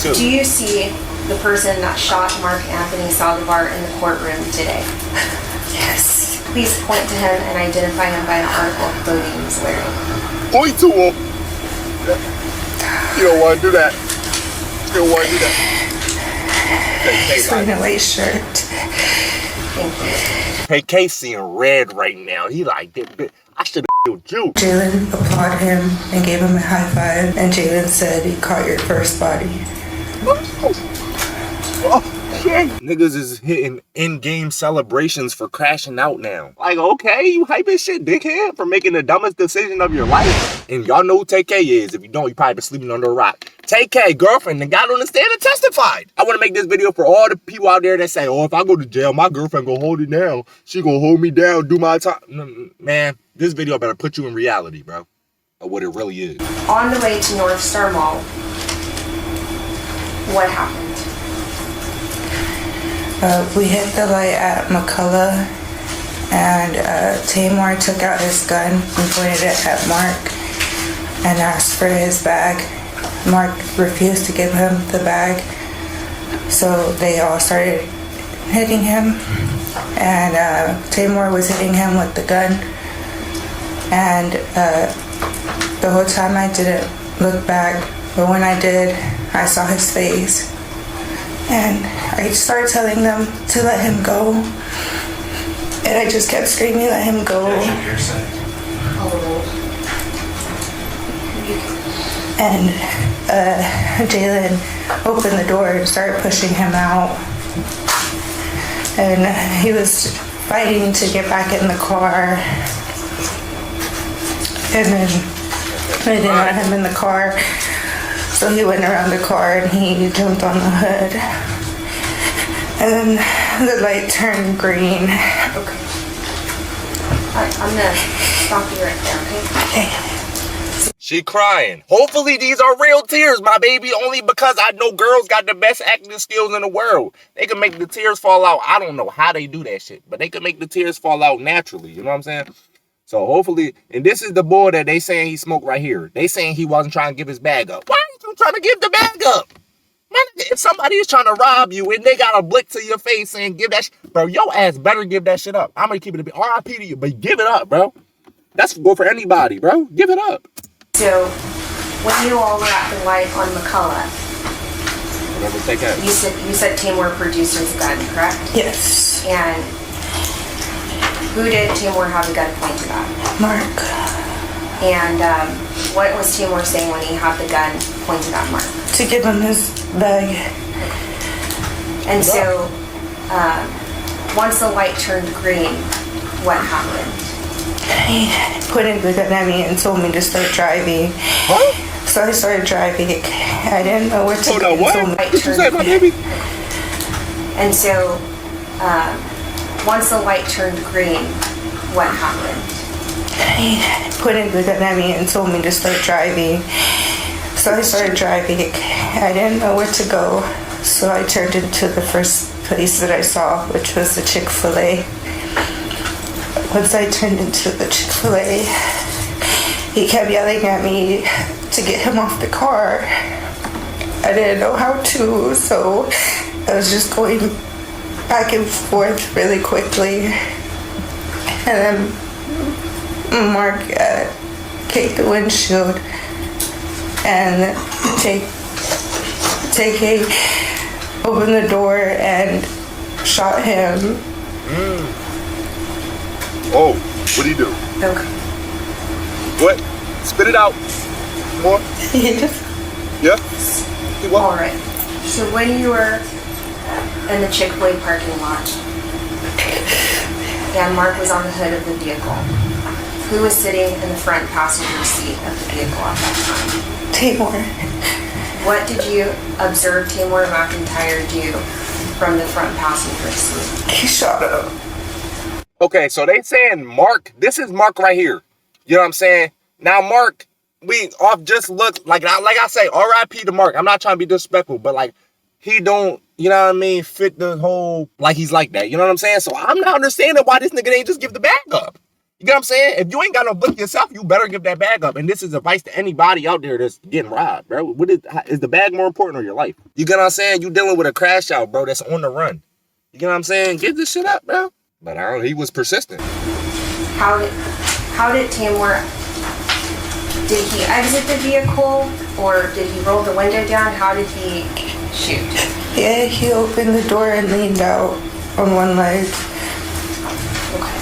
Do you see the person that shot Mark Anthony Saldivar in the courtroom today? Yes. Please point to him and identify him by the article of clothing he's wearing. Point to him. You don't want to do that. You don't want to do that. He's wearing a white shirt. Thank you. Tay-K seeing red right now. He like, I should have killed you. Jalen applauded him and gave him a high five, and Jalen said he caught your first body. Oh, shit. Niggas is hitting in-game celebrations for crashing out now. Like, okay, you hyping shit, dickhead, for making the dumbest decision of your life. And y'all know who Tay-K is. If you don't, you probably been sleeping under a rock. Tay-K, girlfriend, that got on the stand and testified. I want to make this video for all the people out there that say, oh, if I go to jail, my girlfriend gonna hold it down. She gonna hold me down, do my time. Man, this video better put you in reality, bro, of what it really is. On the way to North Star Mall, what happened? We hit the light at McCullough, and Tamar took out his gun and pointed it at Mark and asked for his bag. Mark refused to give him the bag, so they all started hitting him, and Tamar was hitting him with the gun, and the whole time I didn't look back, but when I did, I saw his face, and I started telling them to let him go, and I just kept screaming, let him go. And Jalen opened the door and started pushing him out, and he was fighting to get back in the car, and then I didn't let him in the car, so he went around the car and he jumped on the hood, and then the light turned green. Okay. Alright, I'm gonna stop you right there, okay? She crying. Hopefully these are real tears, my baby, only because I know girls got the best acting skills in the world. They can make the tears fall out. I don't know how they do that shit, but they can make the tears fall out naturally, you know what I'm saying? So hopefully, and this is the boy that they saying he smoked right here. They saying he wasn't trying to give his bag up. Why are you trying to give the bag up? Man, if somebody is trying to rob you and they got a blick to your face saying give that shit, bro, your ass better give that shit up. I'm gonna keep it a RIP to you, but give it up, bro. That's go for anybody, bro. Give it up. So, when you all were at the light on McCullough, you said Tamor produced his gun, correct? Yes. And who did Tamor have the gun pointed at? Mark. And what was Tamor saying when he had the gun pointed at Mark? To give him his bag. And so, once the light turned green, what happened? He pointed the gun at me and told me to start driving. Huh? So I started driving. I didn't know where to go. What? What did you say, my baby? And so, once the light turned green, what happened? He pointed the gun at me and told me to start driving. So I started driving. I didn't know where to go. So I turned into the first place that I saw, which was the Chick-fil-A. Once I turned into the Chick-fil-A, he kept yelling at me to get him off the car. I didn't know how to, so I was just going back and forth really quickly. And then Mark kicked the windshield, and Tay-K opened the door and shot him. Oh, what'd he do? Okay. What? Spit it out. More? Yeah? All right. So when you were in the Chick-fil-A parking lot, and Mark was on the hood of the vehicle, who was sitting in the front passenger seat of the vehicle at that time? Tamar. What did you observe Tamor McIntyre do from the front passenger seat? He shot him. Okay, so they saying Mark, this is Mark right here. You know what I'm saying? Now, Mark, we off just look, like I say, RIP to Mark. I'm not trying to be disrespectful, but like, he don't, you know what I mean, fit the whole, like he's like that. You know what I'm saying? So I'm not understanding why this nigga ain't just give the bag up. You get what I'm saying? If you ain't got no book yourself, you better give that bag up. And this is advice to anybody out there that's getting robbed, bro. What is the bag more important or your life? You get what I'm saying? You dealing with a crash out, bro, that's on the run. You get what I'm saying? Give this shit up, bro. But I don't know, he was persistent. How did Tamor, did he exit the vehicle or did he roll the window down? How did he shoot? Yeah, he opened the door and leaned out on one leg. Okay.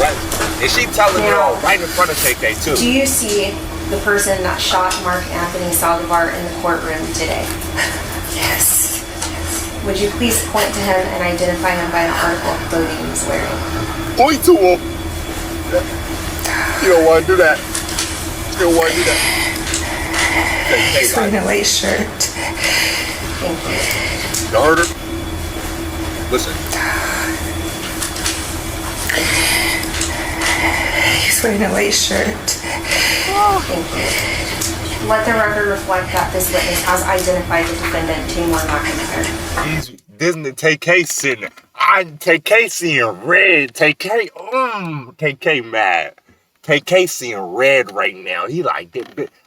Right. And she telling it all right in front of Tay-K too. Do you see the person that shot Mark Anthony Saldivar in the courtroom today? Yes. Would you please point to him and identify him by the article of clothing he's wearing? Point to him. You don't want to do that. You don't want to do that. He's wearing a white shirt. Thank you. You heard her? Listen. He's wearing a white shirt. Thank you. Let the record reflect that this witness has identified the defendant, Tamor McIntyre. Disney Tay-K sitting. Tay-K seeing red. Tay-K mad. Tay-K seeing red right now. He like,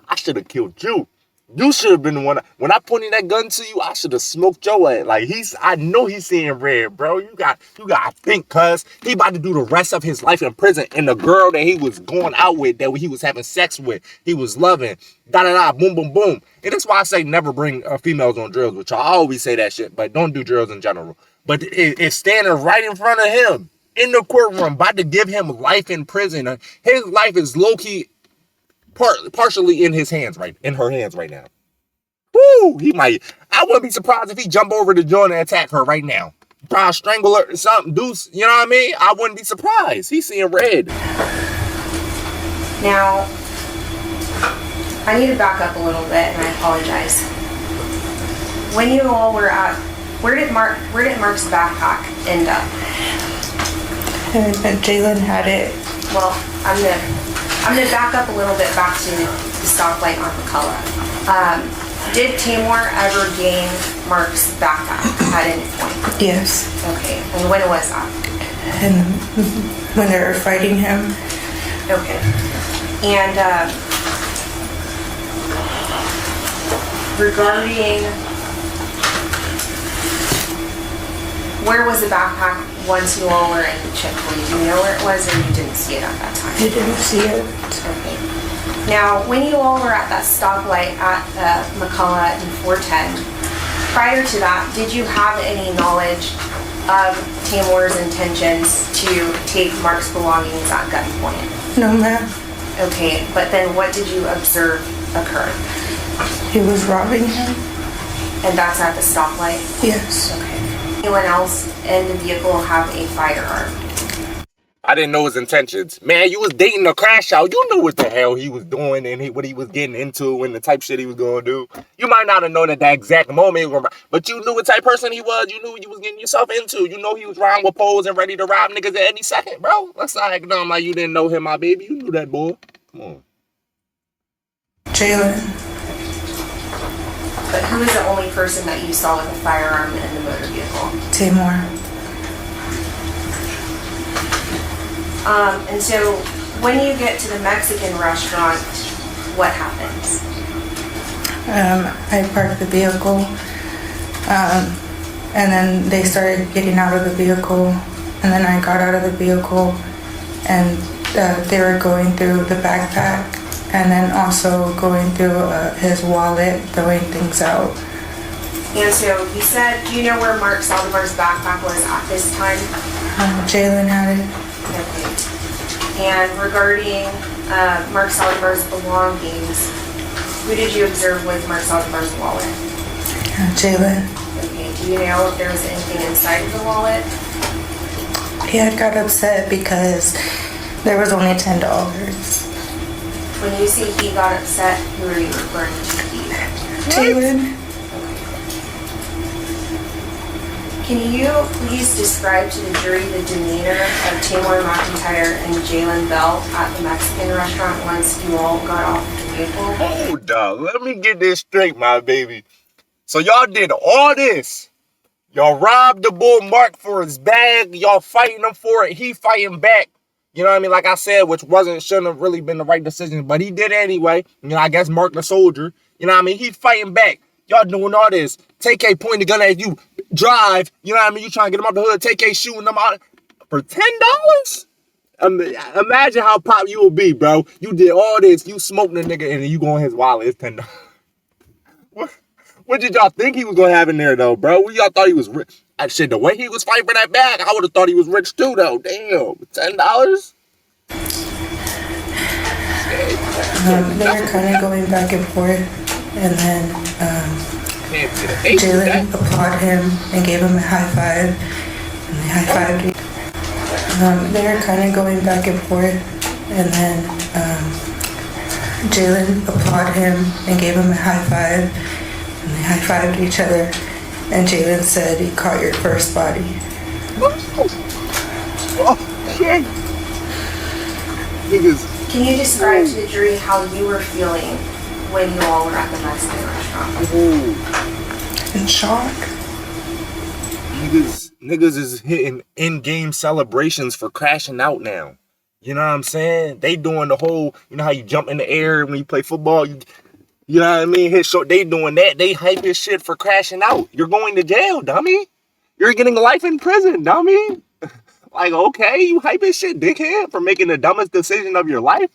I should have killed you. You should have been the one. When I pointed that gun to you, I should have smoked your ass. Like I know he's seeing red, bro. You got to think, cuz he about to do the rest of his life in prison. And the girl that he was going out with, that he was having sex with, he was loving, boom, boom, boom. And that's why I say never bring females on drills, which I always say that shit, but don't do drills in general. But it's standing right in front of him in the courtroom, about to give him life in prison. His life is low key. Partially in her hands right now. Woo! I wouldn't be surprised if he jump over the joint and attack her right now. Probably strangle her or something, deuce, you know what I mean? I wouldn't be surprised. He's seeing red. Now, I need to back up a little bit and I apologize. When you all were at, where did Mark's backpack end up? And Jalen had it. Well, I'm gonna back up a little bit back to the stoplight on McCullough. Did Tamor ever gain Mark's backpack at any point? Yes. Okay, and when was that? And when they were fighting him. Okay. And regarding, where was the backpack once you all were in Chick-fil-A? Do you know where it was or you didn't see it at that time? I didn't see it. Okay. Now, when you all were at that stoplight at McCullough and 410, prior to that, did you have any knowledge of Tamor's intentions to take Mark's belongings at gunpoint? No, ma'am. Okay, but then what did you observe occur? He was robbing him. And that's at the stoplight? Yes. Okay. Anyone else in the vehicle have a firearm? I didn't know his intentions. Man, you was dating a crash out. You knew what the hell he was doing and what he was getting into and the type shit he was going to do. You might not have known at that exact moment, but you knew what type of person he was. You knew what you was getting yourself into. You know he was riding with poles and ready to rob niggas at any second, bro. Let's not act dumb like you didn't know him, my baby. You knew that boy. Come on. Jalen. But who is the only person that you saw with a firearm in the motor vehicle? Tamor. And so when you get to the Mexican restaurant, what happens? I parked the vehicle, and then they started getting out of the vehicle, and then I got out of the vehicle, and they were going through the backpack, and then also going through his wallet, throwing things out. And so you said, do you know where Mark Saldivar's backpack was at this time? Jalen had it. Okay. And regarding Mark Saldivar's belongings, who did you observe with Mark Saldivar's wallet? Jalen. Okay. Do you know if there was anything inside of the wallet? He had got upset because there was only $10. When you say he got upset, who are you referring to? Jalen. Can you please describe to the jury the demeanor of Tamor McIntyre and Jalen Bell at the Mexican restaurant once you all got off the vehicle? Hold up. Let me get this straight, my baby. So y'all did all this. Y'all robbed the bull Mark for his bag. Y'all fighting him for it. He fighting back. You know what I mean? Like I said, which shouldn't have really been the right decision, but he did it anyway. You know, I guess Mark the soldier. You know what I mean? He fighting back. Y'all doing all this. Tay-K pointing the gun at you. Drive. You know what I mean? You trying to get him out the hood. Tay-K shooting them out for $10? Imagine how pop you will be, bro. You did all this. You smoked the nigga and then you go in his wallet. It's $10. What did y'all think he was going to have in there, though, bro? Y'all thought he was rich? Shit, the way he was fighting for that bag, I would have thought he was rich, too, though. Damn. $10? They were kind of going back and forth, and then Jaylen applauded him and gave him a high five, and they high-fived. They were kind of going back and forth, and then Jaylen applauded him and gave him a high five, and they high-fived each other, and Jaylen said he caught your first body. Oh, shit. Niggas. Can you describe to the jury how you were feeling when you all were at the Mexican restaurant? In shock. Niggas is hitting in-game celebrations for crashing out now. You know what I'm saying? They doing the whole, you know how you jump in the air when you play football? You know what I mean? They doing that. They hype his shit for crashing out. You're going to jail, dummy. You're getting life in prison, dummy. Like, okay, you hype his shit, dickhead, for making the dumbest decision of your life?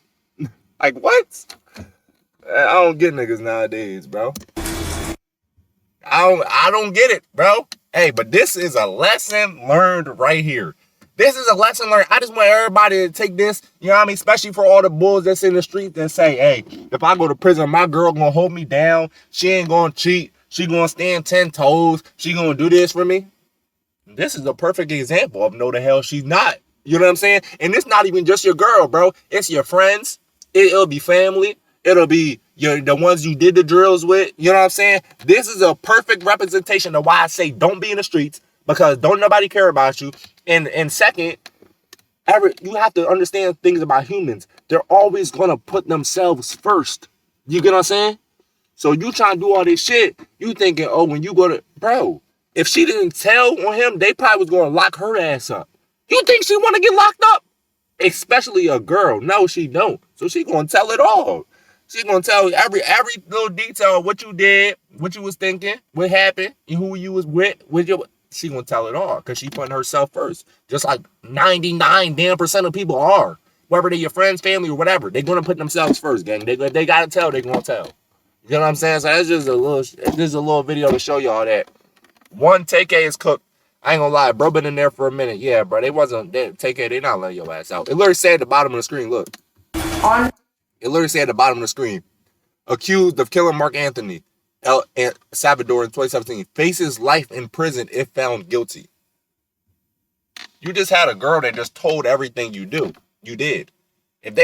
Like, what? I don't get niggas nowadays, bro. I don't get it, bro. Hey, but this is a lesson learned right here. This is a lesson learned. I just want everybody to take this, you know what I mean? Especially for all the bulls that's in the street that say, hey, if I go to prison, my girl gonna hold me down. She ain't gonna cheat. She gonna stand 10 toes. She gonna do this for me. This is a perfect example of no the hell she's not. You know what I'm saying? And it's not even just your girl, bro. It's your friends. It'll be family. It'll be the ones you did the drills with. You know what I'm saying? This is a perfect representation of why I say don't be in the streets, because don't nobody care about you. And second, you have to understand things about humans. They're always going to put themselves first. You get what I'm saying? So you trying to do all this shit, you thinking, oh, when you go to, bro, if she didn't tell on him, they probably was going to lock her ass up. You think she want to get locked up? Especially a girl. No, she don't. So she going to tell it all. She going to tell every little detail of what you did, what you was thinking, what happened, and who you was with your... She going to tell it all because she putting herself first. Just like 99% of people are. Whether they're your friends, family, or whatever. They're going to put themselves first, gang. They got to tell, they going to tell. You know what I'm saying? So that's just a little video to show y'all that. One, Tay-K is cooked. I ain't gonna lie, bro been in there for a minute. Yeah, bro, Tay-K, they not letting your ass out. It literally said at the bottom of the screen, look. It literally said at the bottom of the screen, accused of killing Mark Anthony El Salvador in 2017, faces life in prison if found guilty. You just had a girl that just told everything you did. If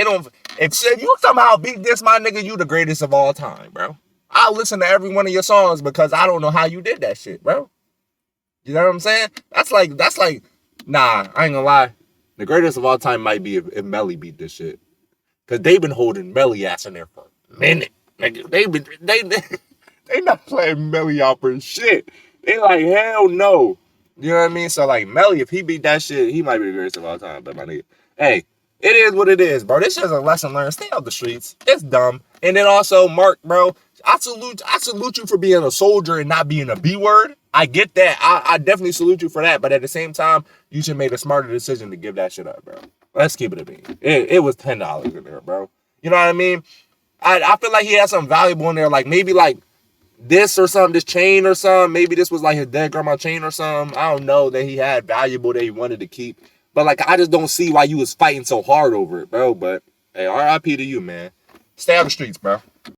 you somehow beat this, my nigga, you the greatest of all time, bro. I'll listen to every one of your songs because I don't know how you did that shit, bro. You know what I'm saying? That's like, nah, I ain't gonna lie. The greatest of all time might be if Melly beat this shit. Cause they've been holding Melly ass in there for a minute. Nigga, they not playing Melly out for shit. They like, hell no. You know what I mean? So like Melly, if he beat that shit, he might be the greatest of all time. But my nigga, hey, it is what it is, bro. This is a lesson learned. Stay out the streets. It's dumb. And then also, Mark, bro, I salute you for being a soldier and not being a B word. I get that. I definitely salute you for that. But at the same time, you should make a smarter decision to give that shit up, bro. Let's keep it a bean. It was $10 in there, bro. You know what I mean? I feel like he had something valuable in there, like maybe like this or something, this chain or something. Maybe this was like his dead grandma chain or something. I don't know that he had valuable that he wanted to keep. But like, I just don't see why you was fighting so hard over it, bro. But hey, RIP to you, man. Stay out of the streets, bro.